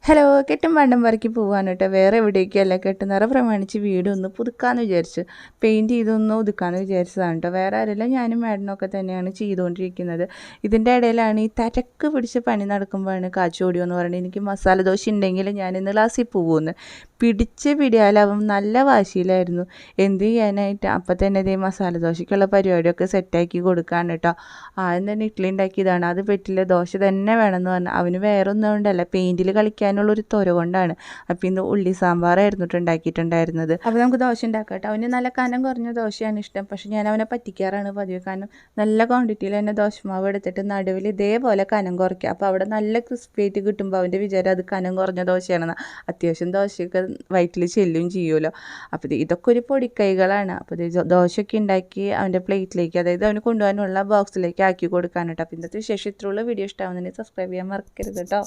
Hello കെട്ടും പണ്ടം പറക്കി പോവാണ് കേട്ടോ. വേറെ എവിടേക്കല്ല, കെട്ടുനിറ പ്രമാണിച്ച് വീടൊന്ന് പുതുക്കാമെന്ന് വിചാരിച്ചു. പെയിൻറ്റ് ചെയ്തൊന്ന് ഒതുക്കാമെന്ന് വിചാരിച്ചതാണ് കേട്ടോ. വേറെ ആരെല്ലാം ഞാനും മേഡനൊക്കെ തന്നെയാണ് ചെയ്തുകൊണ്ടിരിക്കുന്നത്. ഇതിൻ്റെ ഇടയിലാണ് ഈ തിരക്ക് പിടിച്ച് പണി നടക്കുമ്പോഴാണ് കാച്ചോടിയോ എന്ന് പറയുന്നത് എനിക്ക് മസാല ദോശ ഉണ്ടെങ്കിൽ ഞാൻ ഇന്ന് ക്ലാസ്സിൽ പോകുമെന്ന്. പിടിച്ച് പിടിയാലാവും നല്ല വാശിയിലായിരുന്നു. എന്ത് ചെയ്യാനായിട്ട് അപ്പം തന്നെ ഇതേ മസാല ദോശയ്ക്കുള്ള പരിപാടിയൊക്കെ സെറ്റാക്കി കൊടുക്കാണ് കേട്ടോ. ആദ്യം തന്നെ ഇഡ്ഡലി ഉണ്ടാക്കിയതാണ്. അത് പറ്റില്ല, ദോശ തന്നെ വേണമെന്ന് പറഞ്ഞു. അവന് വേറെ ഒന്നും കൊണ്ടല്ല, പെയിൻറ്റിൽ കളിക്കാനുള്ളൊരു ത്വര കൊണ്ടാണ്. അപ്പം ഇന്ന് ഉള്ളി സാമ്പാറായിരുന്നു ഉണ്ടാക്കിയിട്ടുണ്ടായിരുന്നത്. അപ്പോൾ നമുക്ക് ദോശ ഉണ്ടാക്കാം കേട്ടോ. അവന് നല്ല കനം കുറഞ്ഞ ദോശയാണ് ഇഷ്ടം. പക്ഷെ ഞാൻ അവനെ പറ്റിക്കാറാണ് പതിവ്. കാരണം നല്ല ക്വാണ്ടിറ്റിയിൽ തന്നെ ദോശമാവ് എടുത്തിട്ട് നടുവിൽ ഇതേപോലെ കനം കുറയ്ക്കുക. അപ്പോൾ അവിടെ നല്ല ക്രിസ്പി ആയിട്ട് കിട്ടുമ്പോൾ അവൻ്റെ വിചാരം അത് കനം കുറഞ്ഞ ദോശയാണെന്ന്. അത്യാവശ്യം ദോശയൊക്കെ വയറ്റിൽ ചെല്ലും ചെയ്യുമല്ലോ. അപ്പോൾ ഇതൊക്കെ ഒരു പൊടിക്കൈകളാണ്. അപ്പോൾ ദോശയൊക്കെ ഉണ്ടാക്കി അവൻ്റെ പ്ലേറ്റിലേക്ക്, അതായത് അവന് കൊണ്ടുപോകാനുള്ള ബോക്സിലേക്ക് ആക്കി കൊടുക്കാനായിട്ട്. അപ്പോൾ ഇന്നത്തെ വിശേഷം ഇത്രയുള്ള വീഡിയോ ഇഷ്ടമാവുന്നുണ്ടെങ്കിൽ സബ്സ്ക്രൈബ് ചെയ്യാൻ മറക്കരുത് കേട്ടോ.